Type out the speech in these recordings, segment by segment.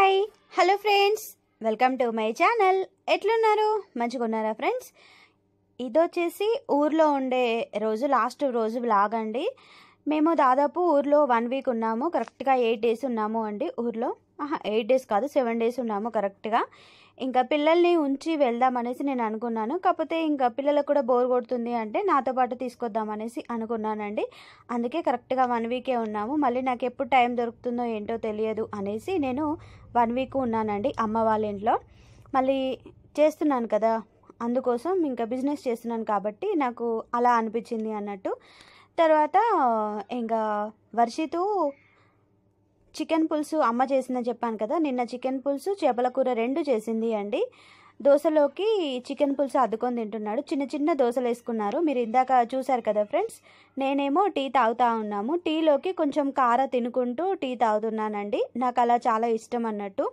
Hi hello friends, welcome to my channel. ఎట్లున్నారు? మంచిగా ఉన్నారా ఫ్రెండ్స్? ఇదొచ్చేసి ఊర్లో ఉండే రోజు లాస్ట్ రోజు వ్లాగ్ అండి. మేము దాదాపు ఊర్లో 1 వీక్ ఉన్నాము. కరెక్ట్గా 8 డేస్ ఉన్నాము అండి ఊర్లో. 8 డేస్ కాదు, 7 డేస్ ఉన్నాము కరెక్ట్గా. ఇంకా పిల్లల్ని ఉంచి వెళ్దామనేసి నేను అనుకున్నాను. కాకపోతే ఇంకా పిల్లలకు కూడా బోర్ కొడుతుంది అంటే నాతో పాటు తీసుకొద్దామనేసి అనుకున్నానండి. అందుకే కరెక్ట్గా 1 వీకే ఉన్నాము. మళ్ళీ నాకు ఎప్పుడు టైం దొరుకుతుందో ఏంటో తెలియదు అనేసి నేను 1 వీక్ ఉన్నానండి అమ్మ వాళ్ళ ఇంట్లో. మళ్ళీ చేస్తున్నాను కదా, అందుకోసం ఇంకా బిజినెస్ చేస్తున్నాను కాబట్టి నాకు అలా అనిపించింది అన్నట్టు. తర్వాత ఇంకా వర్షితు చికెన్ పులుసు అమ్మ చేసిందని చెప్పాను కదా, నిన్న చికెన్ పులుసు చేపల కూర 2 చేసింది అండి. దోశలోకి చికెన్ పులుసు అద్దుకొని తింటున్నాడు. చిన్న చిన్న దోశలు వేసుకున్నారు, మీరు ఇందాక చూసారు కదా ఫ్రెండ్స్. నేనేమో టీ తాగుతూ ఉన్నాము. టీలోకి కొంచెం కార తినుకుంటూ టీ తాగుతున్నానండి. నాకు అలా చాలా ఇష్టం అన్నట్టు.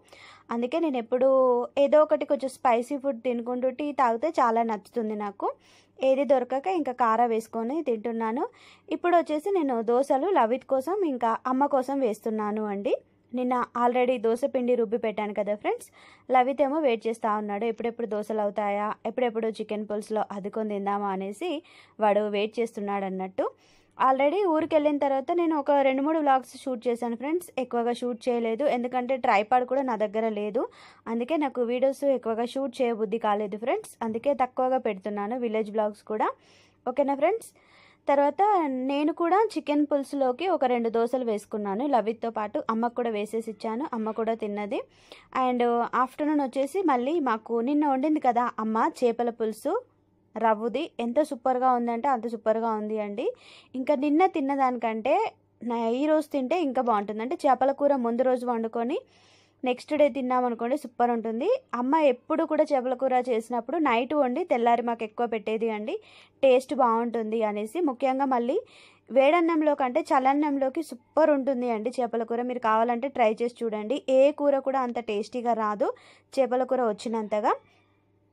అందుకే నేను ఎప్పుడు ఏదో ఒకటి కొంచెం స్పైసీ ఫుడ్ తినుకుంటూ టీ తాగితే చాలా నచ్చుతుంది నాకు. ఏది దొరకక ఇంకా కార వేసుకొని తింటున్నాను. ఇప్పుడు వచ్చేసి నేను దోశలు లవిత్ కోసం ఇంకా అమ్మ కోసం వేస్తున్నాను అండి. నిన్న ఆల్రెడీ దోశ పిండి రుబ్బి పెట్టాను కదా ఫ్రెండ్స్. లవిత్ ఏమో వెయిట్ చేస్తూ ఉన్నాడు, ఎప్పుడెప్పుడు దోశలు అవుతాయా, ఎప్పుడెప్పుడు చికెన్ పులుసులో అద్దుకొని తిందామా అనేసి వాడు వెయిట్ చేస్తున్నాడు అన్నట్టు. ఆల్రెడీ ఊరికి వెళ్ళిన తర్వాత నేను ఒక 2-3 వ్లాగ్స్ షూట్ చేశాను ఫ్రెండ్స్. ఎక్కువగా షూట్ చేయలేదు, ఎందుకంటే ట్రైపాడ్ కూడా నా దగ్గర లేదు. అందుకే నాకు వీడియోస్ ఎక్కువగా షూట్ చేయబుద్ధి కాలేదు ఫ్రెండ్స్. అందుకే తక్కువగా పెడుతున్నాను విలేజ్ వ్లాగ్స్ కూడా. ఓకేనా ఫ్రెండ్స్? తర్వాత నేను కూడా చికెన్ పులుసులోకి ఒక 2 దోశలు వేసుకున్నాను లవిత్తో పాటు. అమ్మకు కూడా వేసేసి ఇచ్చాను, అమ్మ కూడా తిన్నది. అండ్ ఆఫ్టర్నూన్ వచ్చేసి మళ్ళీ మాకు నిన్న వండింది కదా అమ్మ చేపల పులుసు రవ్వుది, ఎంత సూపర్గా ఉందంటే అంత సూపర్గా ఉంది అండి. ఇంకా నిన్న తిన్నదానికంటే ఈరోజు తింటే ఇంకా బాగుంటుంది. అంటే చేపల కూర ముందు రోజు వండుకొని నెక్స్ట్ డే తిన్నామనుకోండి సూపర్ ఉంటుంది. అమ్మ ఎప్పుడు కూడా చేపల కూర చేసినప్పుడు నైట్ వండి తెల్లారి మాకు ఎక్కువ పెట్టేది అండి, టేస్ట్ బాగుంటుంది అనేసి. ముఖ్యంగా మళ్ళీ వేడన్నంలో కంటే చల్లన్నంలోకి సూపర్ ఉంటుంది అండి చేపల కూర. మీరు కావాలంటే ట్రై చేసి చూడండి. ఏ కూర కూడా అంత టేస్టీగా రాదు చేపల కూర వచ్చినంతగా.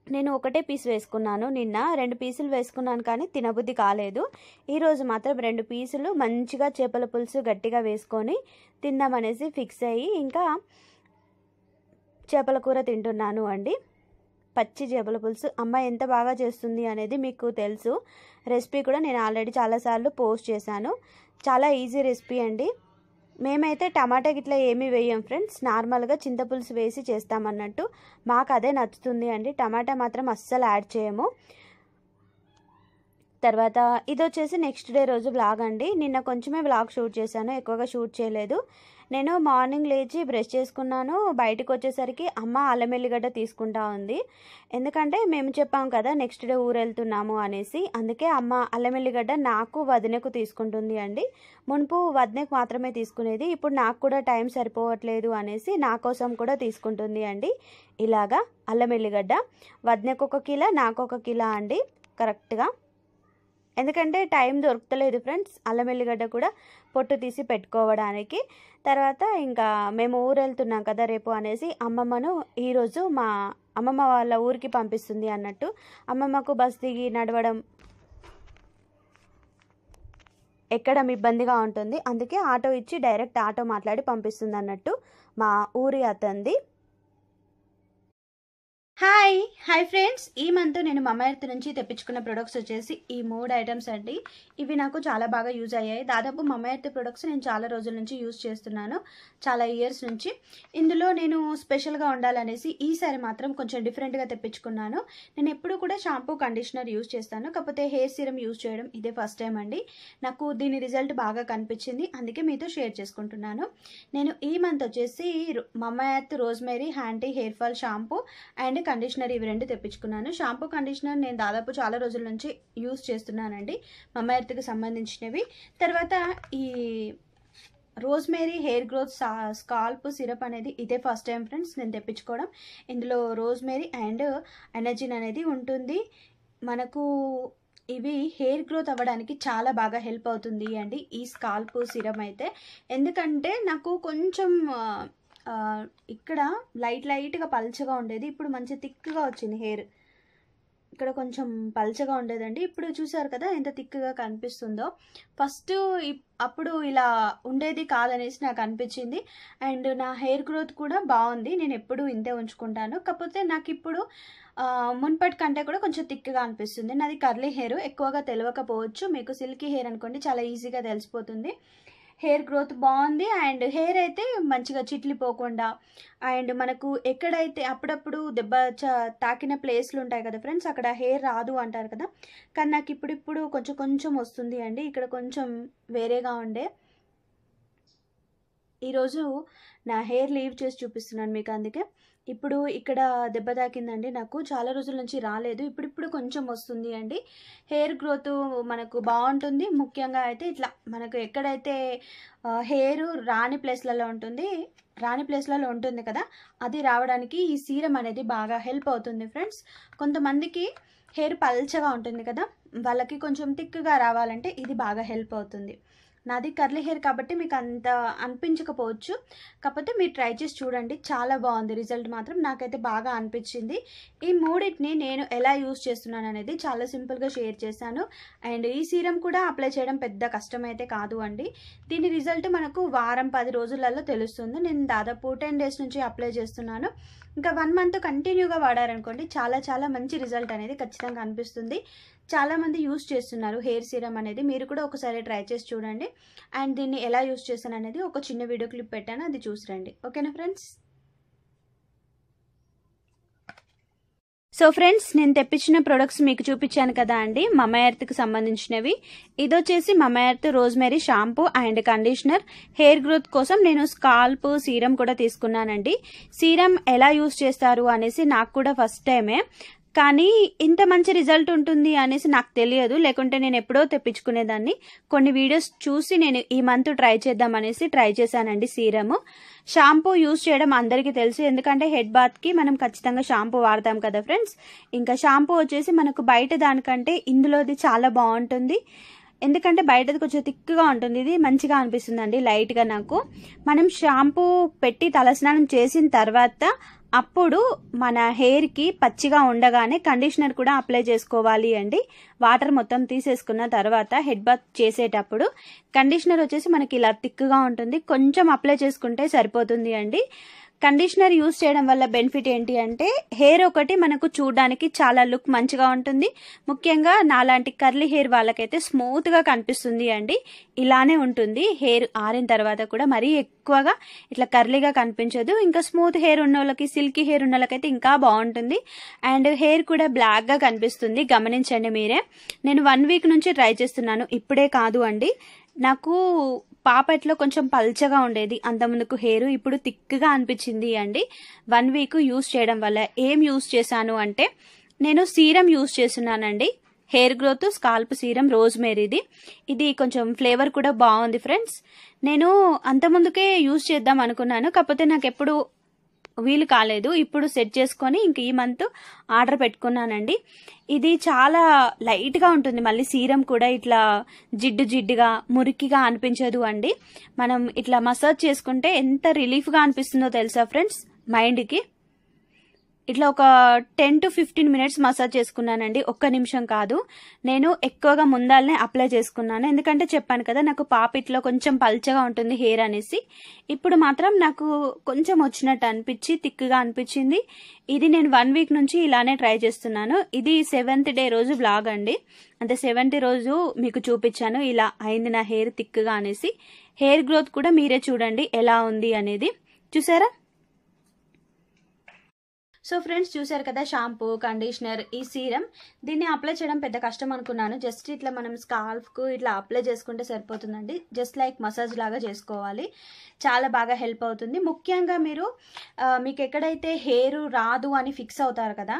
నేను ఒకటే పీస్ వేసుకున్నాను, నిన్న 2 పీసులు వేసుకున్నాను కానీ తినబుద్ధి కాలేదు. ఈరోజు మాత్రం 2 పీసులు మంచిగా చేపల పులుసు గట్టిగా వేసుకొని తిందామనేసి ఫిక్స్ అయ్యి ఇంకా చేపల కూర తింటున్నాను అండి. పచ్చి చేపల పులుసు అమ్మ ఎంత బాగా చేస్తుంది అనేది మీకు తెలుసు. రెసిపీ కూడా నేను ఆల్రెడీ చాలాసార్లు పోస్ట్ చేశాను. చాలా ఈజీ రెసిపీ అండి. మేమైతే టమాటా గిట్లా ఏమీ వేయం ఫ్రెండ్స్, నార్మల్గా చింతపులుసు వేసి చేస్తామన్నట్టు. మాకు అదే నచ్చుతుంది అండి, టమాటా మాత్రం అస్సలు యాడ్ చేయము. తర్వాత ఇది వచ్చేసి నెక్స్ట్ డే రోజు వ్లాగ్ అండి. నిన్న కొంచెమే వ్లాగ్ షూట్ చేశాను, ఎక్కువగా షూట్ చేయలేదు. నేను మార్నింగ్ లేచి బ్రష్ చేసుకున్నాను. బయటకు వచ్చేసరికి అమ్మ అల్లం ఎల్లిగడ్డ తీసుకుంటా ఉంది. ఎందుకంటే మేము చెప్పాం కదా నెక్స్ట్ డే ఊరు వెళ్తున్నాము అనేసి, అందుకే అమ్మ అల్లం ఎల్లిగడ్డ నాకు వదినకు తీసుకుంటుంది అండి. మునుపు వదినకు మాత్రమే తీసుకునేది, ఇప్పుడు నాకు కూడా టైం సరిపోవట్లేదు అనేసి నా కోసం కూడా తీసుకుంటుంది అండి. ఇలాగా అల్లం ఎల్లిగడ్డ వదినకు 1 కిలో, నాకు 1 కిలో అండి కరెక్ట్గా. ఎందుకంటే టైం దొరకలేదు ఫ్రెండ్స్ అల్లం ఎల్లిగడ్డ కూడా పొట్టు తీసి పెట్టుకోవడానికి. తర్వాత ఇంకా మేము ఊరు వెళ్తున్నాం కదా రేపు అనేసి అమ్మమ్మను ఈరోజు మా అమ్మమ్మ వాళ్ళ ఊరికి పంపిస్తుంది అన్నట్టు. అమ్మమ్మకు బస్ దిగి నడవడం ఎక్కడం ఇబ్బందిగా ఉంటుంది, అందుకే ఆటో ఇచ్చి డైరెక్ట్ ఆటో మాట్లాడి పంపిస్తుంది అన్నట్టు మా ఊరి అతంది. హాయ్ ఫ్రెండ్స్, ఈ మంత్ నేను మమ్మ ఎర్త్ నుంచి తెప్పించుకున్న ప్రొడక్ట్స్ వచ్చేసి ఈ 3 ఐటమ్స్ అండి. ఇవి నాకు చాలా బాగా యూజ్ అయ్యాయి. దాదాపు మమ్మ ఎర్త్ ప్రొడక్ట్స్ నేను చాలా రోజుల నుంచి యూజ్ చేస్తున్నాను, చాలా ఇయర్స్ నుంచి. ఇందులో నేను స్పెషల్గా ఉండాలనేసి ఈసారి మాత్రం కొంచెం డిఫరెంట్గా తెప్పించుకున్నాను. నేను ఎప్పుడు కూడా షాంపూ కండిషనర్ యూజ్ చేస్తాను, కాకపోతే హెయిర్ సీరం యూజ్ చేయడం ఇదే ఫస్ట్ టైం అండి. నాకు దీని రిజల్ట్ బాగా కనిపించింది, అందుకే మీతో షేర్ చేసుకుంటున్నాను. నేను ఈ మంత్ వచ్చేసి Mamaearth rosemary anti hair fall shampoo and conditioner ఇవి 2 తెప్పించుకున్నాను. షాంపూ కండిషనర్ నేను దాదాపు చాలా రోజుల నుంచి యూజ్ చేస్తున్నానండి, మమ్మ ఎర్త్కి సంబంధించినవి. తర్వాత ఈ rosemary hair growth scalp syrup అనేది ఇదే ఫస్ట్ టైం ఫ్రెండ్స్ నేను తెప్పించుకోవడం. ఇందులో రోజ్మేరీ అండ్ ఎనర్జిన్ అనేది ఉంటుంది. మనకు ఇవి హెయిర్ గ్రోత్ అవ్వడానికి చాలా బాగా హెల్ప్ అవుతుంది అండి ఈ స్కాల్ప్ సిరప్ అయితే. ఎందుకంటే నాకు కొంచెం ఇక్కడ లైట్గా పల్చగా ఉండేది, ఇప్పుడు మంచి థిక్గా వచ్చింది హెయిర్. ఇక్కడ కొంచెం పల్చగా ఉండేదండి. ఇప్పుడు చూసారు కదా ఎంత థిక్‌గా కనిపిస్తుందో. ఫస్ట్ అప్పుడు ఇలా ఉండేది కాదనేసి నాకు అనిపించింది. అండ్ నా హెయిర్ గ్రోత్ కూడా బాగుంది. నేను ఎప్పుడూ ఇంతే ఉంచుకుంటాను. కాకపోతే నాకిప్పుడు మునుపటి కంటే కూడా కొంచెం థిక్‌గా అనిపిస్తుంది. నాది కర్లీ హెయిర్, ఎక్కువగా తెలవకపోవచ్చు. మీకు సిల్కీ హెయిర్ అనుకోండి చాలా ఈజీగా తెలిసిపోతుంది. హెయిర్ గ్రోత్ బాగుంది. అండ్ హెయిర్ అయితే మంచిగా చిట్లిపోకుండా, అండ్ మనకు ఎక్కడైతే అప్పుడప్పుడు దెబ్బ తాకిన ప్లేస్లు ఉంటాయి కదా ఫ్రెండ్స్, అక్కడ హెయిర్ రాదు అంటారు కదా, కానీ నాకు ఇప్పుడిప్పుడు కొంచెం కొంచెం వస్తుంది అండి. ఇక్కడ కొంచెం వేరేగా ఉండే. ఈరోజు నా హెయిర్ లీవ్ చేసి చూపిస్తున్నాను మీకు. అందుకే ఇప్పుడు ఇక్కడ దెబ్బ తాకిందండి, నాకు చాలా రోజుల నుంచి రాలేదు. ఇప్పుడిప్పుడు కొంచెం వస్తుంది అండి. హెయిర్ గ్రోత్ మనకు బాగుంటుంది. ముఖ్యంగా అయితే ఇట్లా మనకు ఎక్కడైతే హెయిర్ రాని ప్లేస్లలో ఉంటుంది కదా, అది రావడానికి ఈ సీరం అనేది బాగా హెల్ప్ అవుతుంది ఫ్రెండ్స్. కొంతమందికి హెయిర్ పల్చగా ఉంటుంది కదా, వాళ్ళకి కొంచెం థిక్గా రావాలంటే ఇది బాగా హెల్ప్ అవుతుంది. నాది కర్లీ హెయిర్ కాబట్టి మీకు అంత అనిపించకపోవచ్చు, కాకపోతే మీరు ట్రై చేసి చూడండి. చాలా బాగుంది రిజల్ట్ మాత్రం, నాకైతే బాగా అనిపించింది. ఈ మూడింటిని నేను ఎలా యూస్ చేస్తున్నాను అనేది చాలా సింపుల్గా షేర్ చేశాను. అండ్ ఈ సీరం కూడా అప్లై చేయడం పెద్ద కష్టమైతే కాదు అండి. దీని రిజల్ట్ మనకు వారం 10 రోజులలో తెలుస్తుంది. నేను దాదాపు 10 డేస్ నుంచి అప్లై చేస్తున్నాను. ఇంకా 1 మంత్ కంటిన్యూగా వాడారనుకోండి చాలా చాలా మంచి రిజల్ట్ అనేది ఖచ్చితంగా అనిపిస్తుంది. చాలామంది యూస్ చేస్తున్నారు హెయిర్ సీరం అనేది. మీరు కూడా ఒకసారి ట్రై చేసి చూడండి. అండ్ దీన్ని ఎలా యూస్ చేశాను అనేది ఒక చిన్న వీడియో క్లిప్ పెట్టాను, అది చూసి రండి. ఓకేనా ఫ్రెండ్స్? సో ఫ్రెండ్స్, నేను తెప్పించిన ప్రొడక్ట్స్ మీకు చూపించాను కదా అండి, మమా ఎర్త్కి సంబంధించినవి. ఇదొచ్చేసి Mamaearth rosemary shampoo and conditioner. Hair growth కోసం నేను స్కాల్ప్ సీరం కూడా తీసుకున్నానండి. సీరం ఎలా యూస్ చేస్తారు అనేసి నాకు కూడా ఫస్ట్ టైమే, కానీ ఇంత మంచి రిజల్ట్ ఉంటుంది అనేసి నాకు తెలియదు. లేకుంటే నేను ఎప్పుడో తెప్పించుకునేదాన్ని. కొన్ని వీడియోస్ చూసి నేను ఈ మంత్ ట్రై చేద్దాం అనేసి ట్రై చేశానండి సీరము. షాంపూ యూస్ చేయడం అందరికీ తెలుసు, ఎందుకంటే హెడ్ బాత్కి మనం ఖచ్చితంగా షాంపూ వాడతాం కదా ఫ్రెండ్స్. ఇంకా షాంపూ వచ్చేసి మనకు బయట దానికంటే ఇందులోది చాలా బాగుంటుంది. ఎందుకంటే బయటది కొంచెం థిక్గా ఉంటుంది, ఇది మంచిగా అనిపిస్తుంది అండి లైట్గా నాకు. మనం షాంపూ పెట్టి తలస్నానం చేసిన తర్వాత అప్పుడు మన హెయిర్కి పచ్చిగా ఉండగానే కండిషనర్ కూడా అప్లై చేసుకోవాలి అండి. వాటర్ మొత్తం తీసేసుకున్న తర్వాత హెడ్ బాత్ చేసేటప్పుడు కండిషనర్ వచ్చేసి మనకి ఇలా థిక్గా ఉంటుంది, కొంచెం అప్లై చేసుకుంటే సరిపోతుంది అండి. కండిషనర్ యూస్ చేయడం వల్ల బెనిఫిట్ ఏంటి అంటే హెయిర్ ఒకటి మనకు చూడడానికి చాలా లుక్ మంచిగా ఉంటుంది. ముఖ్యంగా నాలాంటి కర్లీ హెయిర్ వాళ్ళకైతే స్మూత్గా కనిపిస్తుంది అండి. ఇలానే ఉంటుంది హెయిర్ ఆరిన తర్వాత కూడా, మరీ ఎక్కువగా ఇట్లా కర్లీగా కనిపించదు. ఇంకా స్మూత్ హెయిర్ ఉన్న వాళ్ళకి, సిల్కీ హెయిర్ ఉన్న వాళ్ళకైతే ఇంకా బాగుంటుంది. అండ్ హెయిర్ కూడా బ్లాక్గా కనిపిస్తుంది, గమనించండి మీరే. నేను 1 వీక్ నుంచి ట్రై చేస్తున్నాను, ఇప్పుడే కాదు అండి. నాకు పాపట్లో కొంచెం పల్చగా ఉండేది అంతముందుకు హెయిర్, ఇప్పుడు థిక్గా అనిపించింది అండి 1 వీక్ యూస్ చేయడం వల్ల. ఏం యూస్ చేశాను అంటే నేను సీరం యూస్ చేస్తున్నానండి. హెయిర్ గ్రోత్ స్కాల్ప్ సీరం రోజ్మెరీది. ఇది కొంచెం ఫ్లేవర్ కూడా బాగుంది ఫ్రెండ్స్. నేను అంతముందుకే యూస్ చేద్దాం అనుకున్నాను, కాకపోతే నాకు ఎప్పుడు వీలు కాలేదు. ఇప్పుడు సెట్ చేసుకొని ఇంక ఈ మంత్ ఆర్డర్ పెట్టుకున్నానండి. ఇది చాలా లైట్గా ఉంటుంది, మళ్ళీ సీరం కూడా ఇట్లా జిడ్డుగా మురికిగా అనిపించదు అండి. మనం ఇట్లా మసాజ్ చేసుకుంటే ఎంత రిలీఫ్గా అనిపిస్తుందో తెలుసా ఫ్రెండ్స్ మైండ్కి. ఇట్లా ఒక 10 to 15 మినిట్స్ మసాజ్ చేసుకున్నానండి, 1 నిమిషం కాదు. నేను ఎక్కువగా ముందాలనే అప్లై చేసుకున్నాను, ఎందుకంటే చెప్పాను కదా నాకు పాపిట్లో కొంచెం పల్చగా ఉంటుంది హెయిర్ అనేసి. ఇప్పుడు మాత్రం నాకు కొంచెం వచ్చినట్టు అనిపించి థిక్గా అనిపించింది. ఇది నేను 1 వీక్ నుంచి ఇలానే ట్రై చేస్తున్నాను. ఇది 7th డే రోజు బ్లాగ్ అండి, అంటే 7th రోజు మీకు చూపించాను ఇలా అయింది నా హెయిర్ థిక్గా అనేసి. హెయిర్ గ్రోత్ కూడా మీరే చూడండి ఎలా ఉంది అనేది. చూసారా? సో ఫ్రెండ్స్, చూసారు కదా షాంపూ, కండిషనర్, ఈ సీరం. దీన్ని అప్లై చేయడం పెద్ద కష్టం అనుకున్నాను. జస్ట్ ఇట్లా మనం స్కాల్ఫ్కు ఇట్లా అప్లై చేసుకుంటే సరిపోతుందండి. జస్ట్ లైక్ మసాజ్ లాగా చేసుకోవాలి. చాలా బాగా హెల్ప్ అవుతుంది. ముఖ్యంగా మీకు ఎక్కడైతే హెయిర్ రాదు అని ఫిక్స్ అవుతారు కదా,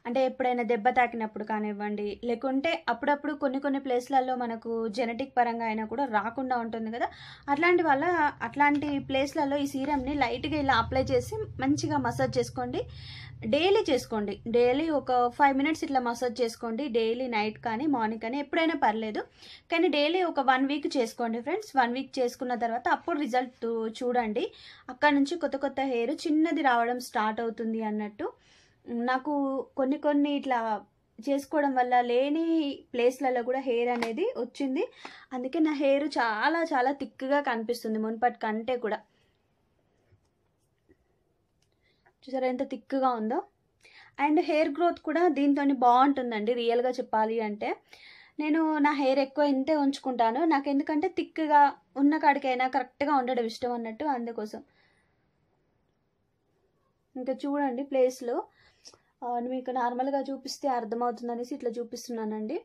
అంటే ఎప్పుడైనా దెబ్బ తాకినప్పుడు కానివ్వండి, లేకుంటే అప్పుడప్పుడు కొన్ని ప్లేస్లలో మనకు జెనెటిక్ పరంగా అయినా కూడా రాకుండా ఉంటుంది కదా, అట్లాంటి ప్లేస్లలో ఈ సీరంని లైట్గా ఇలా అప్లై చేసి మంచిగా మసాజ్ చేసుకోండి. డైలీ చేసుకోండి. డైలీ ఒక 5 మినిట్స్ ఇట్లా మసాజ్ చేసుకోండి. డైలీ నైట్ కానీ మార్నింగ్ కానీ ఎప్పుడైనా పర్లేదు, కానీ డైలీ ఒక 1 వీక్ చేసుకోండి ఫ్రెండ్స్. 1 వీక్ చేసుకున్న తర్వాత అప్పుడు రిజల్ట్ చూడండి. అక్కడ నుంచి కొత్త హెయిర్ చిన్నది రావడం స్టార్ట్ అవుతుంది అన్నట్టు. నాకు కొన్ని ఇట్లా చేసుకోవడం వల్ల లేని ప్లేస్లలో కూడా హెయిర్ అనేది వచ్చింది. అందుకే నా హెయిర్ చాలా చాలా థిక్గా కనిపిస్తుంది మునుపటి కంటే కూడా. చూసారా ఎంత థిక్గా ఉందో. అండ్ హెయిర్ గ్రోత్ కూడా దీంతో బాగుంటుందండి. రియల్గా చెప్పాలి అంటే నేను నా హెయిర్ ఎక్కువ ఇంతే ఉంచుకుంటాను. నాకు ఎందుకంటే థిక్గా ఉన్న కాడికైనా కరెక్ట్గా ఉండడం ఇష్టం అన్నట్టు, అందుకోసం. ఇంకా చూడండి ప్లేస్లో మీకు నార్మల్గా చూపిస్తే అర్థమవుతుందనేసి ఇట్లా చూపిస్తున్నానండి.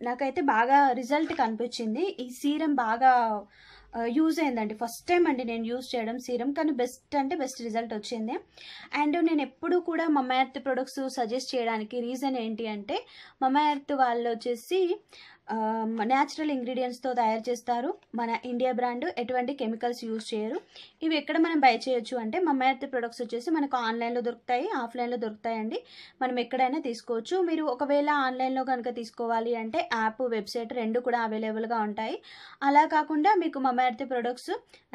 నాకైతే బాగా రిజల్ట్ కనిపించింది. ఈ సీరం బాగా యూజ్ అయిందండి. ఫస్ట్ టైం అండి నేను యూజ్ చేయడం సీరం, కానీ బెస్ట్ అంటే బెస్ట్ రిజల్ట్ వచ్చింది. అండ్ నేను ఎప్పుడు కూడా మమ్మా ఎర్త్ ప్రొడక్ట్స్ సజెస్ట్ చేయడానికి రీజన్ ఏంటి అంటే, మమ్మా ఎర్త్ వాళ్ళు వచ్చేసి న్యాచురల్ ఇంగ్రీడియంట్స్తో తయారు చేస్తారు. మన ఇండియా బ్రాండ్, ఎటువంటి కెమికల్స్ యూజ్ చేయరు. ఇవి ఎక్కడ మనం బై చేయొచ్చు అంటే, మమ్మా ఎర్త్ ప్రొడక్ట్స్ వచ్చేసి మనకు ఆన్లైన్లో దొరుకుతాయి, ఆఫ్లైన్లో దొరుకుతాయండి. మనం ఎక్కడైనా తీసుకోవచ్చు. మీరు ఒకవేళ ఆన్లైన్లో కనుక తీసుకోవాలి అంటే యాప్, వెబ్సైట్ రెండు కూడా అవైలబుల్గా ఉంటాయి. అలా కాకుండా మీకు మమ్మా earth products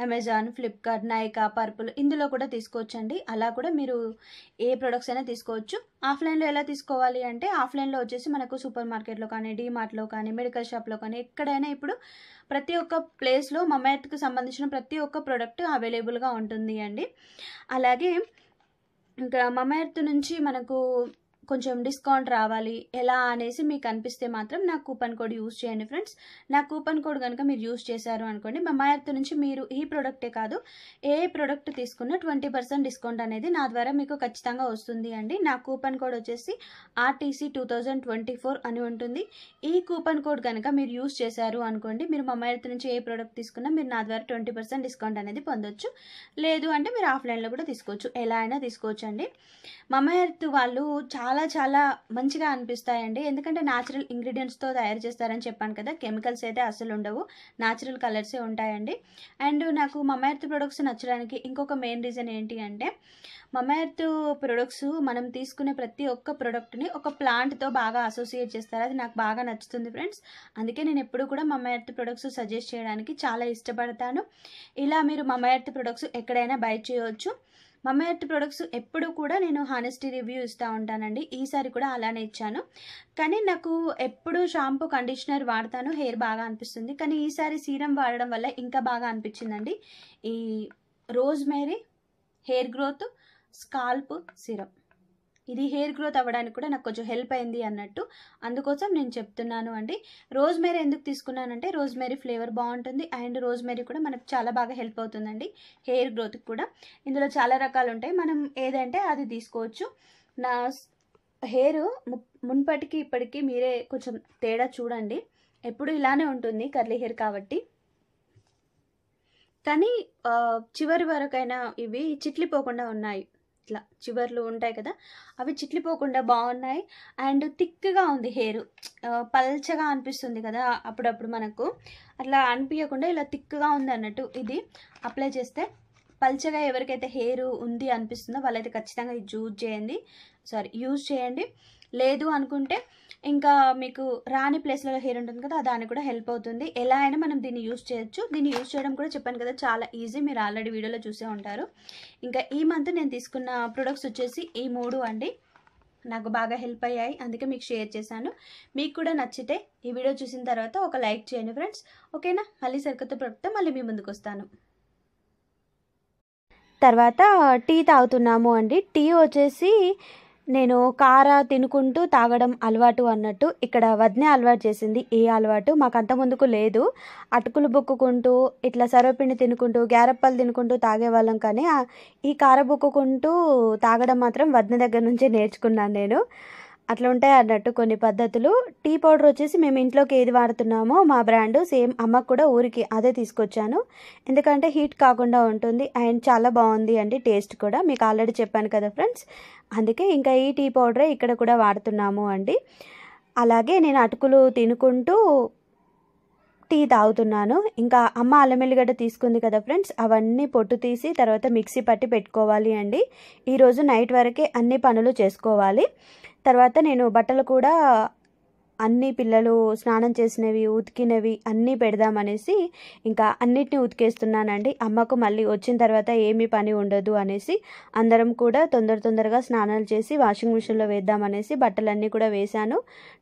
Amazon, Flipkart, Nykaa, purple ఇందులో కూడా తీసుకోవచ్చండి. అలా కూడా మీరు ఏ ప్రొడక్ట్స్ అయినా తీసుకోవచ్చు. ఆఫ్లైన్లో ఎలా తీసుకోవాలి అంటే, ఆఫ్లైన్లో వచ్చేసి మనకు సూపర్ మార్కెట్లో కానీ, డీమార్ట్లో కానీ, మెడికల్ షాప్లో కానీ ఎక్కడైనా ఇప్పుడు ప్రతి ఒక్క ప్లేస్లో మమ్మా ఎర్త్కి సంబంధించిన ప్రతి ఒక్క ప్రోడక్ట్ అవైలబుల్గా ఉంటుంది అండి. అలాగే ఇంకా మమ్మా ఎర్త్ నుంచి మనకు కొంచెం డిస్కౌంట్ రావాలి ఎలా అనేసి మీకు అనిపిస్తే మాత్రం నా కూపన్ కోడ్ యూజ్ చేయండి ఫ్రెండ్స్. నా కూపన్ కోడ్ కనుక మీరు యూజ్ చేశారు అనుకోండి, మమ్మా ఎర్త్ నుంచి మీరు ఈ ప్రోడక్టే కాదు ఏ ప్రోడక్ట్ తీసుకున్నా 20% డిస్కౌంట్ అనేది నా ద్వారా మీకు ఖచ్చితంగా వస్తుంది అండి. నా కూపన్ కోడ్ వచ్చేసి RTC 2024 అని ఉంటుంది. ఈ కూపన్ కోడ్ కనుక మీరు యూజ్ చేశారు అనుకోండి, మీరు మమ్మా ఎర్త్ నుంచి ఏ ప్రోడక్ట్ తీసుకున్నా మీరు నా ద్వారా 20% డిస్కౌంట్ అనేది పొందొచ్చు. లేదు అంటే మీరు ఆఫ్లైన్లో కూడా తీసుకోవచ్చు, ఎలా అయినా తీసుకోవచ్చు అండి. మమ్మా ఎర్త్ వాళ్ళు చాలా మంచిగా అనిపిస్తాయండి. ఎందుకంటే న్యాచురల్ ఇంగ్రీడియంట్స్తో తయారు చేస్తారని చెప్పాను కదా, కెమికల్స్ అయితే అసలు ఉండవు, న్యాచురల్ కలర్సే ఉంటాయండి. అండ్ నాకు మమ్మా ఎర్త్ ప్రొడక్ట్స్ నచ్చడానికి ఇంకొక మెయిన్ రీజన్ ఏంటి అంటే, మమ్మా ఎర్త్ ప్రొడక్ట్స్ మనం తీసుకునే ప్రతి ఒక్క ప్రోడక్ట్ని ఒక ప్లాంట్తో బాగా అసోసియేట్ చేస్తారు. అది నాకు బాగా నచ్చుతుంది ఫ్రెండ్స్. అందుకే నేను ఎప్పుడు కూడా మమ్మా ఎర్త్ ప్రొడక్ట్స్ సజెస్ట్ చేయడానికి చాలా ఇష్టపడతాను. ఇలా మీరు మమ్మా ఎర్త్ ప్రొడక్ట్స్ ఎక్కడైనా బై చేయవచ్చు. మమ్మా ఎర్త్ ప్రొడక్ట్స్ ఎప్పుడు కూడా నేను హానెస్టీ రివ్యూ ఇస్తూ ఉంటానండి. ఈసారి కూడా అలానే ఇచ్చాను. కానీ నాకు ఎప్పుడు షాంపూ, కండిషనర్ వాడతాను, హెయిర్ బాగా అనిపిస్తుంది. కానీ ఈసారి సీరం వాడడం వల్ల ఇంకా బాగా అనిపించిందండి. ఈ rosemary hair growth scalp serum, ఇది హెయిర్ గ్రోత్ అవ్వడానికి కూడా నాకు కొంచెం హెల్ప్ అయింది అన్నట్టు, అందుకోసం నేను చెప్తున్నాను అండి. రోజ్మేరీ ఎందుకు తీసుకున్నానంటే, రోజ్మేరీ ఫ్లేవర్ బాగుంటుంది అండ్ రోజ్మేరీ కూడా మనకు చాలా బాగా హెల్ప్ అవుతుందండి హెయిర్ గ్రోత్కి కూడా. ఇందులో చాలా రకాలు ఉంటాయి, మనం ఏదంటే అది తీసుకోవచ్చు. నా హెయిర్ మున్పటికి ఇప్పటికీ మీరే కొంచెం తేడా చూడండి. ఎప్పుడు ఇలానే ఉంటుంది కర్లీ హెయిర్ కాబట్టి, కానీ చివరి వరకైనా ఇవి చిట్లిపోకుండా ఉన్నాయి. ఇట్లా చివర్లు ఉంటాయి కదా, అవి చిట్లిపోకుండా బాగున్నాయి. అండ్ థిక్గా ఉంది హెయిర్, పల్చగా అనిపిస్తుంది కదా అప్పుడప్పుడు మనకు, అట్లా అనిపించకుండా ఇలా థిక్గా ఉంది అన్నట్టు. ఇది అప్లై చేస్తే పల్చగా ఎవరికైతే హెయిర్ ఉంది అనిపిస్తుందో వాళ్ళైతే ఖచ్చితంగా ఇది యూజ్ చేయండి. లేదు అనుకుంటే ఇంకా మీకు రాని ప్లేస్లలో హెయిర్ ఉంటుంది కదా, దానికి కూడా హెల్ప్ అవుతుంది. ఎలా అయినా మనం దీన్ని యూజ్ చేయొచ్చు. దీన్ని యూజ్ చేయడం కూడా చెప్పాను కదా చాలా ఈజీ, మీరు ఆల్రెడీ వీడియోలో చూసే ఉంటారు. ఇంకా ఈ మంత్ నేను తీసుకున్న ప్రొడక్ట్స్ వచ్చేసి ఈ 3 అండి. నాకు బాగా హెల్ప్ అయ్యాయి, అందుకే మీకు షేర్ చేశాను. మీకు కూడా నచ్చితే ఈ వీడియో చూసిన తర్వాత ఒక లైక్ చేయండి ఫ్రెండ్స్. ఓకేనా? మళ్ళీ సరికొత్త ప్రొడక్ట్తో మళ్ళీ మీ ముందుకు వస్తాను. తర్వాత టీ తాగుతున్నాము అండి. టీ వచ్చేసి నేను కారా తినుకుంటూ తాగడం అలవాటు అన్నట్టు, ఇక్కడ వదినే అలవాటు చేసింది ఈ అలవాటు. మాకు అంత ముందుకు లేదు. అటుకులు బుక్కుకుంటూ ఇట్లా సర్వపిండి తినుకుంటూ గ్యారప్పలు తినుకుంటూ తాగేవాళ్ళం, కానీ ఈ కార బుక్కుకుంటూ తాగడం మాత్రం వదిన దగ్గర నుంచే నేర్చుకున్నాను నేను. అట్లా ఉంటాయి అన్నట్టు కొన్ని పద్ధతులు. టీ పౌడర్ వచ్చేసి మేము ఇంట్లోకి ఏది వాడుతున్నామో మా బ్రాండ్ సేమ్, అమ్మకు కూడా ఊరికి అదే తీసుకొచ్చాను. ఎందుకంటే హీట్ కాకుండా ఉంటుంది అండ్ చాలా బాగుంది అండి టేస్ట్ కూడా, మీకు ఆల్రెడీ చెప్పాను కదా ఫ్రెండ్స్. అందుకే ఇంకా ఈ టీ పౌడరే ఇక్కడ కూడా వాడుతున్నాము అండి. అలాగే నేను అటుకులు తినుకుంటూ టీ తాగుతున్నాను. ఇంకా అమ్మ అల్లం ఎల్లిగడ్డ తీసుకుంది కదా ఫ్రెండ్స్, అవన్నీ పొట్టు తీసి తర్వాత మిక్సీ పట్టి పెట్టుకోవాలి అండి. ఈరోజు నైట్ వరకే అన్ని పనులు చేసుకోవాలి. తర్వాత నేను బట్టలు కూడా అన్ని పిల్లలు స్నానం చేసినవి ఉతికినవి అన్నీ పెడదామనేసి ఇంకా అన్నిటిని ఉతికేస్తున్నానండి. అమ్మకు మళ్ళీ వచ్చిన తర్వాత ఏమీ పని ఉండదు అనేసి అందరం కూడా తొందరగా స్నానాలు చేసి వాషింగ్ మిషన్లో వేద్దామనేసి బట్టలన్నీ కూడా వేశాను.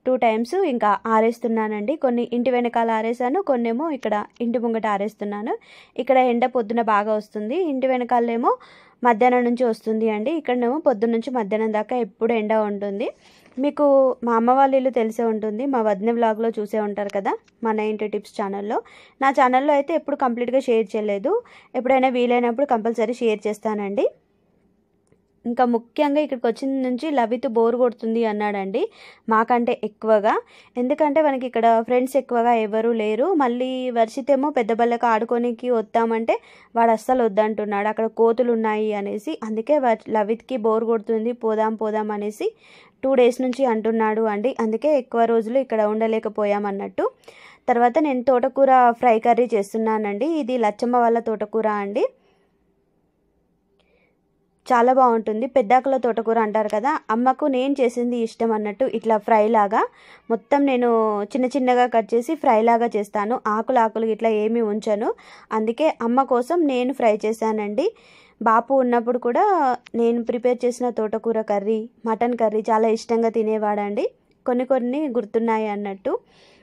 2 టైమ్స్ ఇంకా ఆరేస్తున్నానండి. కొన్ని ఇంటి వెనకాల ఆరేసాను, కొన్నేమో ఇక్కడ ఇంటి ముంగట ఆరేస్తున్నాను. ఇక్కడ ఎండ పొద్దున బాగా వస్తుంది, ఇంటి వెనకాలేమో మధ్యాహ్నం నుంచి వస్తుంది అండి. ఇక్కడనేమో పొద్దున్న నుంచి మధ్యాహ్నం దాకా ఎప్పుడు ఎండ ఉంటుంది. మీకు మా అమ్మ వాళ్ళ ఇల్లు తెలిసే ఉంటుంది, మా వదిన వ్లాగ్లో చూసే ఉంటారు కదా, మన ఇంటి టిప్స్ ఛానల్లో. నా ఛానల్లో అయితే ఎప్పుడు కంప్లీట్గా షేర్ చేయలేదు, ఎప్పుడైనా వీలైనప్పుడు కంపల్సరీ షేర్ చేస్తానండి. ఇంకా ముఖ్యంగా ఇక్కడికి వచ్చిన నుంచి లవిత్ బోర్ కొడుతుంది అన్నాడండి మాకంటే ఎక్కువగా. ఎందుకంటే మనకి ఇక్కడ ఫ్రెండ్స్ ఎక్కువగా ఎవరు లేరు. మళ్ళీ వర్షితేమో పెద్ద బల్లకి ఆడుకోనికి వద్దామంటే వాడు అస్సలు వద్దంటున్నాడు, అక్కడ కోతులు ఉన్నాయి అనేసి. అందుకే లవిత్కి బోర్ కొడుతుంది, పోదాం అనేసి 2 డేస్ నుంచి అంటున్నాడు అండి. అందుకే ఎక్కువ రోజులు ఇక్కడ ఉండలేకపోయామన్నట్టు. తర్వాత నేను తోటకూర ఫ్రై కర్రీ చేస్తున్నానండి. ఇది లచ్చమ్మ వాళ్ళ తోటకూర అండి, చాలా బాగుంటుంది. పెద్దాకుల తోటకూర అంటారు కదా, అమ్మకు నేను చేసింది ఇష్టం అన్నట్టు ఇట్లా ఫ్రై లాగా మొత్తం నేను చిన్నగా కట్ చేసి ఫ్రై లాగా చేస్తాను. ఆకులు ఇట్లా ఏమీ ఉంచను. అందుకే అమ్మ కోసం నేను ఫ్రై చేశానండి. బాపు ఉన్నప్పుడు కూడా నేను ప్రిపేర్ చేసిన తోటకూర కర్రీ, మటన్ కర్రీ చాలా ఇష్టంగా తినేవాడండి. కొన్ని గుర్తున్నాయి అన్నట్టు.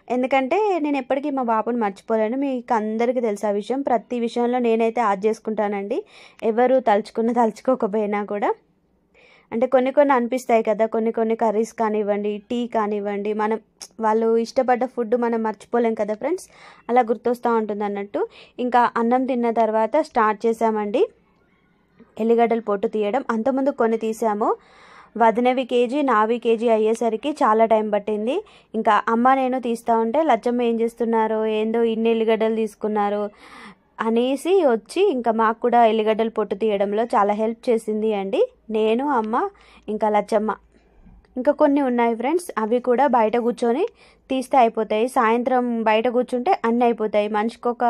ఎందుకంటే నేను ఎప్పటికీ మా బాపుని మర్చిపోలేను. మీకు అందరికీ తెలుసు ఆ విషయం. ప్రతి విషయంలో నేనైతే ఆజ్ చేసుకుంటానండి, ఎవరు తలుచుకోకపోయినా కూడా. అంటే కొన్ని అనిపిస్తాయి కదా, కొన్ని కర్రీస్ కానివ్వండి, టీ కానివ్వండి, మనం వాళ్ళు ఇష్టపడ్డ ఫుడ్ మనం మర్చిపోలేం కదా ఫ్రెండ్స్, అలా గుర్తొస్తూ ఉంటుంది అన్నట్టు. ఇంకా అన్నం తిన్న తర్వాత స్టార్ట్ చేసామండి ఎల్లిగడ్డలు పొట్టు తీయడం. అంతకుముందు కొన్ని తీసాము, వదినవి కేజీ నావి కేజీ అయ్యేసరికి చాలా టైం పట్టింది. ఇంకా అమ్మ నేను తీస్తూ ఉంటే లచ్చమ్మ ఏం చేస్తున్నారు, ఏందో ఇన్ని ఎల్లిగడ్డలు తీసుకున్నారు అనేసి వచ్చి ఇంకా మాకు కూడా ఎల్లిగడ్డలు పొట్టు తీయడంలో చాలా హెల్ప్ చేసింది అండి. నేను, అమ్మ, ఇంకా లచ్చమ్మ. ఇంకా కొన్ని ఉన్నాయి ఫ్రెండ్స్, అవి కూడా బయట కూర్చొని తీస్తే అయిపోతాయి. సాయంత్రం బయట కూర్చుంటే అన్నీ అయిపోతాయి. మనిషికొక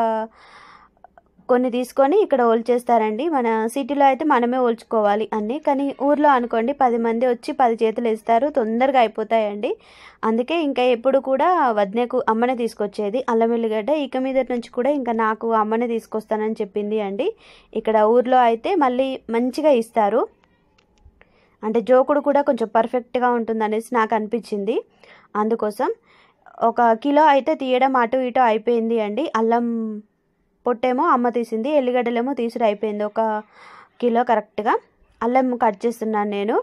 కొన్ని తీసుకొని ఇక్కడ ఓల్చేస్తారండి. మన సిటీలో అయితే మనమే ఓల్చుకోవాలి అన్నీ, కానీ ఊర్లో అనుకోండి 10 మంది వచ్చి 10 చేతులు వేస్తారు, తొందరగా అయిపోతాయండి. అందుకే ఇంకా ఎప్పుడు కూడా వదినకు అమ్మనే తీసుకొచ్చేది అల్లం ఎల్లిగడ్డ. ఇక మీద నుంచి కూడా ఇంకా నాకు అమ్మనే తీసుకొస్తానని చెప్పింది అండి. ఇక్కడ ఊర్లో అయితే మళ్ళీ మంచిగా ఇస్తారు, అంటే జోకుడు కూడా కొంచెం పర్ఫెక్ట్గా ఉంటుంది అనేసి నాకు అనిపించింది. అందుకోసం 1 కిలో అయితే తీయడం అటు ఇటు అయిపోయింది అండి. అల్లం పొట్టేమో అమ్మ తీసింది, ఎల్లిగడ్డలేమో తీసుడు అయిపోయింది. 1 కిలో కరెక్ట్గా. అల్లం కట్ చేస్తున్నాను నేను.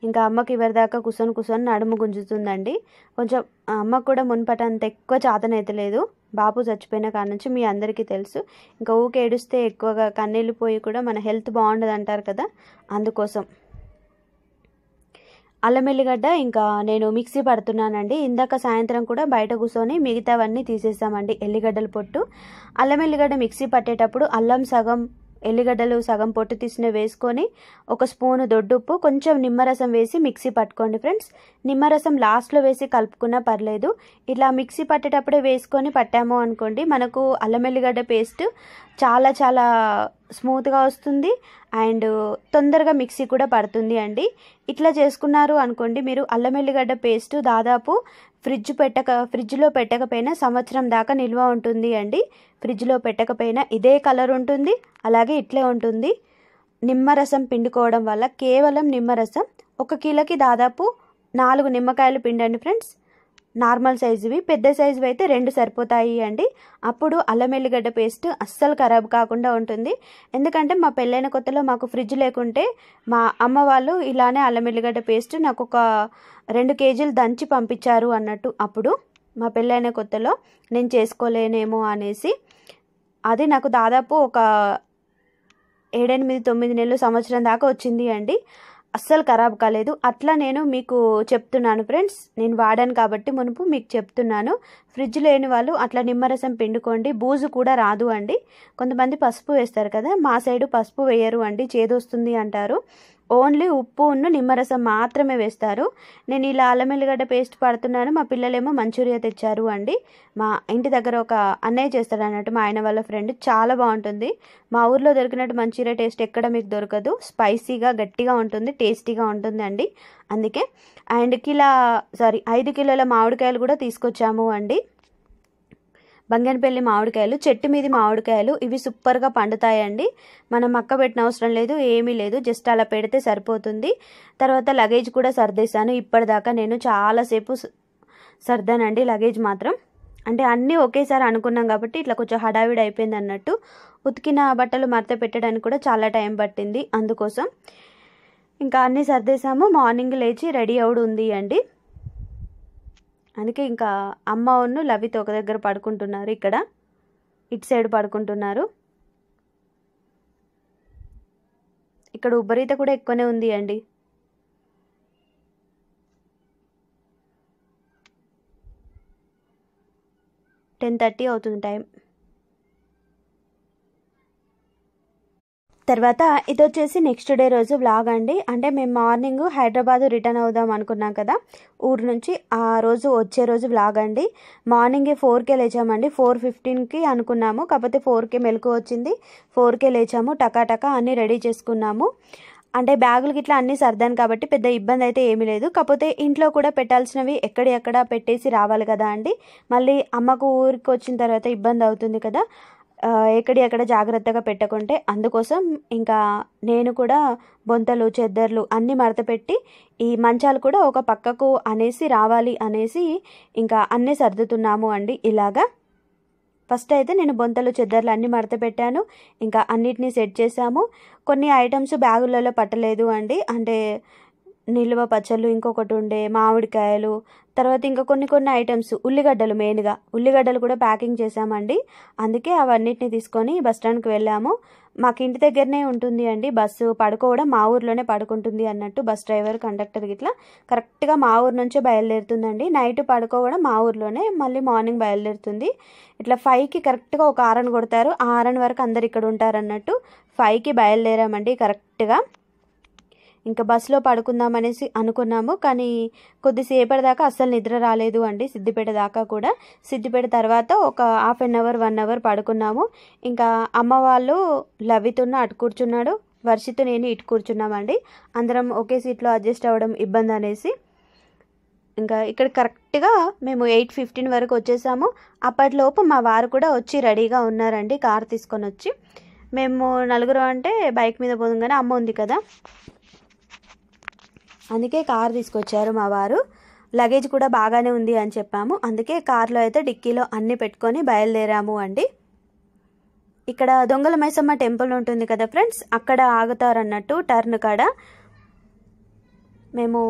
ఇంకా అమ్మకి ఇవరిదాకా కూర్చొని నడుము గుంజుతుందండి. కొంచెం అమ్మకు కూడా మున్పట అంత ఎక్కువ చాతనైతే లేదు, బాపు చచ్చిపోయిన కాడ నుంచి మీ అందరికీ తెలుసు. ఇంకా ఊకే ఏడుస్తే ఎక్కువగా కన్నీళ్ళు పోయి కూడా మన హెల్త్ బాగుండదు అంటారు కదా, అందుకోసం. అల్లం ఎల్లిగడ్డ ఇంకా నేను మిక్సీ పడుతున్నానండి. ఇందాక సాయంత్రం కూడా బయట కూర్చొని మిగతావన్నీ తీసేసామండి ఎల్లిగడ్డల పొట్టు. అల్లం ఎల్లిగడ్డ మిక్సీ పట్టేటప్పుడు అల్లం సగం, ఎల్లిగడ్డలు సగం పొట్టు తీసిన వేసుకొని 1 స్పూను దొడ్డుప్పు, కొంచెం నిమ్మరసం వేసి మిక్సీ పట్టుకోండి ఫ్రెండ్స్. నిమ్మరసం లాస్ట్లో వేసి కలుపుకున్నా పర్లేదు. ఇట్లా మిక్సీ పట్టేటప్పుడే వేసుకొని పట్టాము అనుకోండి, మనకు అల్లం ఎల్లిగడ్డ పేస్ట్ చాలా స్మూత్గా వస్తుంది అండ్ తొందరగా మిక్సీ కూడా పడుతుంది ఇట్లా చేసుకున్నారు అనుకోండి మీరు, అల్లం ఎల్లిగడ్డ పేస్ట్ దాదాపు ఫ్రిడ్జ్లో పెట్టకపోయినా సంవత్సరం దాకా నిల్వ ఉంటుంది అండి. ఫ్రిడ్జ్లో పెట్టకపోయినా ఇదే కలర్ ఉంటుంది, అలాగే ఇట్లే ఉంటుంది. నిమ్మరసం పిండుకోవడం వల్ల, కేవలం నిమ్మరసం 1 కిలోకి దాదాపు 4 నిమ్మకాయలు పిండండి ఫ్రెండ్స్. నార్మల్ సైజువి, పెద్ద సైజువి అయితే 2 సరిపోతాయి అండి. అప్పుడు అల్లం ఎల్లిగడ్డ పేస్ట్ అస్సలు ఖరాబ్ కాకుండా ఉంటుంది. ఎందుకంటే మా పెళ్ళైన కొత్తలో మాకు ఫ్రిడ్జ్ లేకుంటే మా అమ్మ వాళ్ళు ఇలానే అల్లం ఎల్లిగడ్డ పేస్ట్ నాకు 2 కేజీలు దంచి పంపించారు అన్నట్టు. అప్పుడు మా పెళ్ళైన కొత్తలో నేను చేసుకోలేనేమో అనేసి, అది నాకు దాదాపు 7, 8, 9 నెలలు, సంవత్సరం దాకా వచ్చింది అండి. అస్సలు ఖరాబ్ కాలేదు. అట్లా నేను మీకు చెప్తున్నాను ఫ్రెండ్స్, నేను వాడాను కాబట్టి మునుపు మీకు చెప్తున్నాను. ఫ్రిడ్జ్ లేని వాళ్ళు అట్లా నిమ్మరసం పిండుకోండి, బూజు కూడా రాదు అండి. కొంతమంది పసుపు వేస్తారు కదా, మా సైడు పసుపు వేయరు అండి, చేదొస్తుంది అంటారు. ఓన్లీ ఉప్పు నిమ్మరసం మాత్రమే వేస్తారు. నేను ఇలా అల్లం ఎల్లిగడ్డ పేస్ట్ పడుతున్నాను. మా పిల్లలేమో మంచూరియా తెచ్చారు అండి. మా ఇంటి దగ్గర ఒక అన్నయ్య చేస్తాడు అన్నట్టు, మా ఆయన వాళ్ళ ఫ్రెండ్. చాలా బాగుంటుంది. మా ఊర్లో దొరికినట్టు మంచూరియా టేస్ట్ ఎక్కడ మీకు దొరకదు. స్పైసీగా గట్టిగా ఉంటుంది, టేస్టీగా ఉంటుంది అండి. అందుకే. అండ్ 5 కిలోల మామిడికాయలు కూడా తీసుకొచ్చాము అండి. బంగనపల్లి మామిడికాయలు, చెట్టు మీది మామిడికాయలు. ఇవి సూపర్గా పండుతాయండి. మనం మక్క పెట్టిన అవసరం లేదు, ఏమీ లేదు, జస్ట్ అలా పెడితే సరిపోతుంది. తర్వాత లగేజ్ కూడా సర్దేశాను. ఇప్పటిదాకా నేను చాలాసేపు సర్దానండి లగేజ్ మాత్రం. అంటే అన్నీ ఒకేసారి అనుకున్నాం కాబట్టి ఇట్లా కొంచెం హడావిడి అయిపోయింది అన్నట్టు. ఉతికిన బట్టలు మడత పెట్టడానికి కూడా చాలా టైం పట్టింది. అందుకోసం ఇంకా అన్నీ సర్దేశాము. మార్నింగ్ లేచి రెడీ అవుడు ఉంది అండి. అందుకే ఇంకా అమ్మ లవిత ఒక దగ్గర పడుకుంటున్నారు. ఇక్కడ ఇటు సైడ్ పడుకుంటున్నారు. ఇక్కడ ఉబ్బరీత కూడా ఎక్కువనే ఉంది అండి. టెన్ 10:30 అవుతుంది టైం. తర్వాత ఇది వచ్చేసి నెక్స్ట్ డే రోజు వ్లాగ్ అండి. అంటే మేము మార్నింగ్ హైదరాబాద్ రిటర్న్ అవుదాం అనుకున్నాం కదా ఊరు నుంచి. ఆ రోజు వచ్చే రోజు వ్లాగ్ అండి. మార్నింగే 4కే లేచామండి. 4:15కి అనుకున్నాము, కాకపోతే 4కే మెలకు వచ్చింది. 4కే లేచాము. టకా అన్నీ రెడీ చేసుకున్నాము. అంటే బ్యాగులకి ఇట్లా అన్నీ సర్దాను కాబట్టి పెద్ద ఇబ్బంది అయితే ఏమీ లేదు. కాకపోతే ఇంట్లో కూడా పెట్టాల్సినవి ఎక్కడ పెట్టేసి రావాలి కదా అండి. మళ్ళీ అమ్మకు ఊరికి వచ్చిన తర్వాత ఇబ్బంది అవుతుంది కదా ఎక్కడ జాగ్రత్తగా పెట్టకుంటే. అందుకోసం ఇంకా నేను కూడా బొంతలు చెద్దర్లు అన్నీ మడతపెట్టి, ఈ మంచాలు కూడా ఒక పక్కకు అనేసి రావాలి అనేసి ఇంకా అన్నీ సర్దుతున్నాము అండి. ఇలాగా ఫస్ట్ అయితే నేను బొంతలు చెద్దర్లు అన్నీ మడత పెట్టాను. ఇంకా అన్నిటినీ సెట్ చేసాము. కొన్ని ఐటమ్స్ బ్యాగులలో పట్టలేదు అండి. అంటే నిల్వ పచ్చళ్ళు ఇంకొకటి ఉండే, మామిడికాయలు, తర్వాత ఇంకా కొన్ని ఐటమ్స్, ఉల్లిగడ్డలు, మెయిన్గా ఉల్లిగడ్డలు కూడా ప్యాకింగ్ చేసామండి. అందుకే అవన్నిటిని తీసుకొని బస్ స్టాండ్కి వెళ్ళాము. మాకు ఇంటి దగ్గరనే ఉంటుంది అండి బస్సు. పడుకోవడం మా ఊర్లోనే పడుకుంటుంది అన్నట్టు బస్ డ్రైవర్, కండక్టర్ ఇట్లా కరెక్ట్గా మా ఊరు నుంచే బయలుదేరుతుందండి. నైట్ పడుకోవడం మా ఊర్లోనే, మళ్ళీ మార్నింగ్ బయలుదేరుతుంది. ఇట్లా 5కి కరెక్ట్గా ఒక హారన్ కొడతారు. ఆ హారన్ వరకు అందరు ఇక్కడ ఉంటారు అన్నట్టు. 5కి బయలుదేరామండి కరెక్ట్గా. ఇంకా బస్సులో పడుకుందామనేసి అనుకున్నాము, కానీ కొద్దిసేపటి దాకా అస్సలు నిద్ర రాలేదు అండి. సిద్దిపేట దాకా కూడా. సిద్దిపేట తర్వాత ఒక 1/2 అవర్ 1 అవర్ పడుకున్నాము. ఇంకా అమ్మ వాళ్ళు లవితున్న అటు కూర్చున్నాడు, వర్షిత్ నేను ఇటు కూర్చున్నామండి. అందరం ఒకే సీట్లో అడ్జస్ట్ అవ్వడం ఇబ్బంది అనేసి ఇంకా ఇక్కడ కరెక్ట్గా మేము 8:15 వరకు వచ్చేసాము. అప్పటిలోపు మా వారు కూడా వచ్చి రెడీగా ఉన్నారండి, కార్ తీసుకొని వచ్చి. మేము నలుగురు అంటే బైక్ మీద పోగానే అమ్మ ఉంది కదా, అందుకే కార్ తీసుకొచ్చారు మా వారు. లగేజ్ కూడా బాగానే ఉంది అని చెప్పాము. అందుకే కార్లో అయితే డిక్కీలో అన్నీ పెట్టుకొని బయలుదేరాము అండి. ఇక్కడ దొంగల మైసమ్మ టెంపుల్ ఉంటుంది కదా ఫ్రెండ్స్, అక్కడ ఆగుతారన్నట్టు టర్న్ కాడ. మేము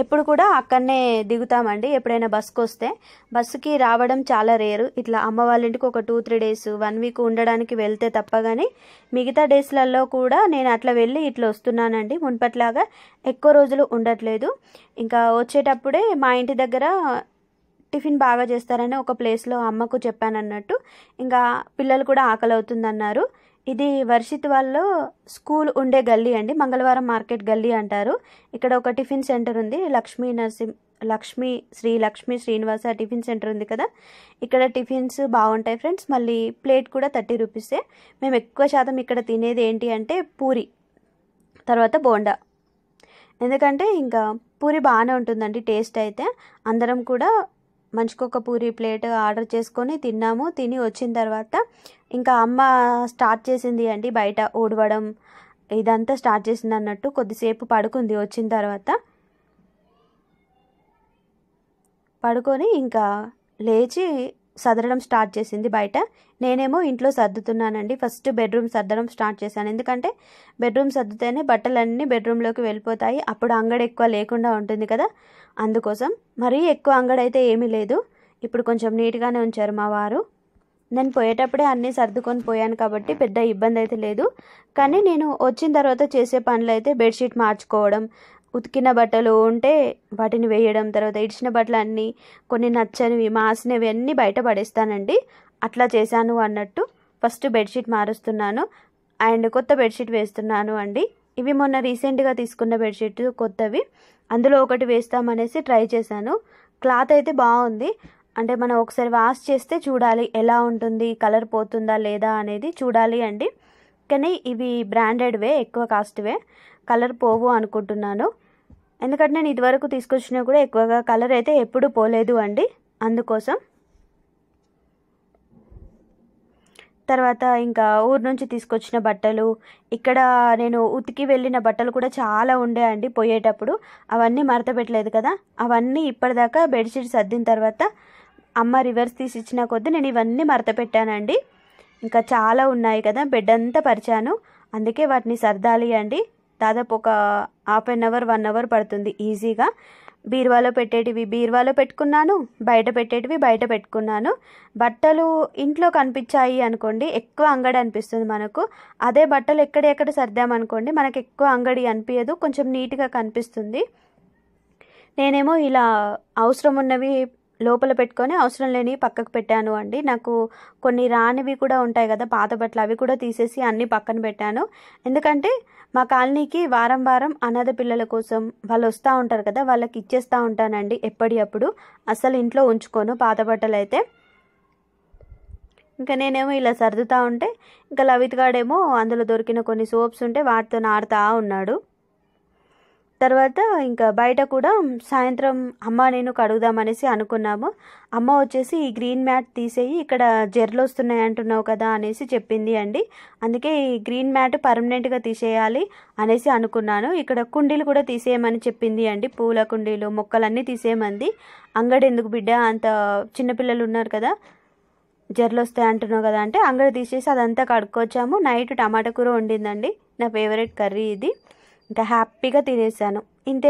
ఎప్పుడు కూడా అక్కడనే దిగుతామండి ఎప్పుడైనా బస్కి వస్తే. బస్సుకి రావడం చాలా రేరు. ఇట్లా అమ్మ వాళ్ళ ఇంటికి ఒక 2-3 డేస్ 1 వీక్ ఉండడానికి వెళ్తే తప్ప కానీ మిగతా డేస్లలో కూడా నేను అట్లా వెళ్ళి ఇట్లా వస్తున్నానండి. మున్పట్లాగా ఎక్కువ రోజులు ఉండట్లేదు. ఇంకా వచ్చేటప్పుడే మా ఇంటి దగ్గర టిఫిన్ బాగా చేస్తారని ఒక ప్లేస్లో అమ్మకు చెప్పాను అన్నట్టు. ఇంకా పిల్లలు కూడా ఆకలి అవుతుందన్నారు. ఇది వర్షిత్ వాళ్ళు స్కూల్ ఉండే గల్లీ అండి, మంగళవారం మార్కెట్ గల్లీ అంటారు. ఇక్కడ ఒక టిఫిన్ సెంటర్ ఉంది, శ్రీ లక్ష్మీ శ్రీనివాస టిఫిన్ సెంటర్ ఉంది కదా. ఇక్కడ టిఫిన్స్ బాగుంటాయి ఫ్రెండ్స్. మళ్ళీ ప్లేట్ కూడా 30 రూపీసే. మేము ఎక్కువ శాతం ఇక్కడ తినేది ఏంటి అంటే పూరి, తర్వాత బోండా. ఎందుకంటే ఇంకా పూరి బాగానే ఉంటుందండి టేస్ట్ అయితే. అందరం కూడా మంచికొక పూరి ప్లేట్ ఆర్డర్ చేసుకొని తిన్నాము. తిని వచ్చిన తర్వాత ఇంకా అమ్మ స్టార్ట్ చేసింది అండి బయట ఊడవడం, ఇదంతా స్టార్ట్ చేసింది అన్నట్టు. కొద్దిసేపు పడుకుంది. వచ్చిన తర్వాత పడుకొని ఇంకా లేచి సదరడం స్టార్ట్ చేసింది బయట. నేనేమో ఇంట్లో సర్దుతున్నానండి. ఫస్ట్ బెడ్రూమ్ సర్దడం స్టార్ట్ చేశాను. ఎందుకంటే బెడ్రూమ్ సర్దితేనే బట్టలన్నీ బెడ్రూమ్లోకి వెళ్ళిపోతాయి. అప్పుడు అంగడి ఎక్కువ లేకుండా ఉంటుంది కదా, అందుకోసం. మరీ ఎక్కువ అంగడి అయితే ఏమీ లేదు. ఇప్పుడు కొంచెం నీట్గానే ఉంచారు మా వారు. నేను పోయేటప్పుడే అన్నీ సర్దుకొని పోయాను కాబట్టి పెద్ద ఇబ్బంది అయితే లేదు. కానీ నేను వచ్చిన తర్వాత చేసే పనులు అయితే బెడ్షీట్ మార్చుకోవడం, ఉతికిన బట్టలు ఉంటే వాటిని వేయడం, తర్వాత ఇడిచిన బట్టలు అన్నీ కొన్ని నచ్చనివి మాసినవి అన్నీ బయట పడేస్తానండి. అట్లా చేశాను అన్నట్టు. ఫస్ట్ బెడ్షీట్ మారుస్తున్నాను అండ్ కొత్త బెడ్షీట్ వేస్తున్నాను అండి. ఇవి మొన్న రీసెంట్గా తీసుకున్న బెడ్షీట్ కొత్తవి, అందులో ఒకటి వేస్తామనేసి ట్రై చేశాను. క్లాత్ అయితే బాగుంది. అంటే మనం ఒకసారి వాష్ చేస్తే చూడాలి ఎలా ఉంటుంది, కలర్ పోతుందా లేదా అనేది చూడాలి అండి. కానీ ఇవి బ్రాండెడ్వే, ఎక్కువ కాస్ట్వే, కలర్ పోవు అనుకుంటున్నాను. ఎందుకంటే నేను ఇదివరకు తీసుకొచ్చినా కూడా ఎక్కువగా కలర్ అయితే ఎప్పుడు పోలేదు అండి, అందుకోసం. తర్వాత ఇంకా ఊరు నుంచి తీసుకొచ్చిన బట్టలు, ఇక్కడ నేను ఉతికి వెళ్ళిన బట్టలు కూడా చాలా ఉండే అండి పోయేటప్పుడు. అవన్నీ మడత పెట్టలేదు కదా, అవన్నీ ఇప్పటిదాకా బెడ్షీట్ సర్దిన తర్వాత అమ్మ రివర్స్ తీసి ఇచ్చిన కొద్దీ నేను ఇవన్నీ మడత పెట్టానండి. ఇంకా చాలా ఉన్నాయి కదా, బెడ్ అంతా పరిచాను, అందుకే వాటిని సర్దాలి అండి. దాదాపు ఒక హాఫ్ అన్ అవర్ 1 అవర్ పడుతుంది ఈజీగా. బీరువాలో పెట్టేటివి బీరువాలో పెట్టుకున్నాను, బయట పెట్టేటివి బయట పెట్టుకున్నాను. బట్టలు ఇంట్లో కనిపించాయి అనుకోండి ఎక్కువ అంగడి అనిపిస్తుంది మనకు. అదే బట్టలు ఎక్కడెక్కడ సర్దామనుకోండి మనకు ఎక్కువ అంగడి అనిపించదు, కొంచెం నీట్గా కనిపిస్తుంది. నేనేమో ఇలా అవసరం ఉన్నవి లోపల పెట్టుకొని అవసరం లేనివి పక్కకు పెట్టాను అండి. నాకు కొన్ని రానివి కూడా ఉంటాయి కదా పాత బట్టలు, అవి కూడా తీసేసి అన్నీ పక్కన పెట్టాను. ఎందుకంటే మా కాలనీకి వారం వారం అనాథ పిల్లల కోసం వాళ్ళు వస్తూ ఉంటారు కదా, వాళ్ళకి ఇచ్చేస్తూ ఉంటానండి ఎప్పటికప్పుడు. అసలు ఇంట్లో ఉంచుకోను పాత బట్టలు అయితే. ఇంకా నేనేమో ఇలా సర్దుతూ ఉంటే ఇంకా లవిత్ గాడేమో అందులో దొరికిన కొన్ని సోప్స్ ఉంటే వాటితో ఆడుతూ ఉన్నాడు. తర్వాత ఇంకా బయట కూడా సాయంత్రం అమ్మ నేను కడుగుదామనేసి అనుకున్నాము. అమ్మ వచ్చేసి ఈ గ్రీన్ మ్యాట్ తీసేయి, ఇక్కడ జెర్లు వస్తున్నాయి అంటున్నావు కదా అనేసి చెప్పింది అండి. అందుకే ఈ గ్రీన్ మ్యాట్ పర్మనెంట్గా తీసేయాలి అనేసి అనుకున్నాను. ఇక్కడ కుండీలు కూడా తీసేయమని చెప్పింది అండి, పూల కుండీలు మొక్కలన్నీ తీసేయమంది. అంగడి ఎందుకు బిడ్డ, అంత చిన్నపిల్లలు ఉన్నారు కదా, జెర్లు వస్తాయి అంటున్నావు కదా అంటే అంగడి తీసేసి అదంతా కడుక్కొచ్చాము. నైట్ టమాటా కూర వండిందండి, నా ఫేవరెట్ కర్రీ ఇది. ఇంకా హ్యాపీగా తినేసాను. ఇంతే.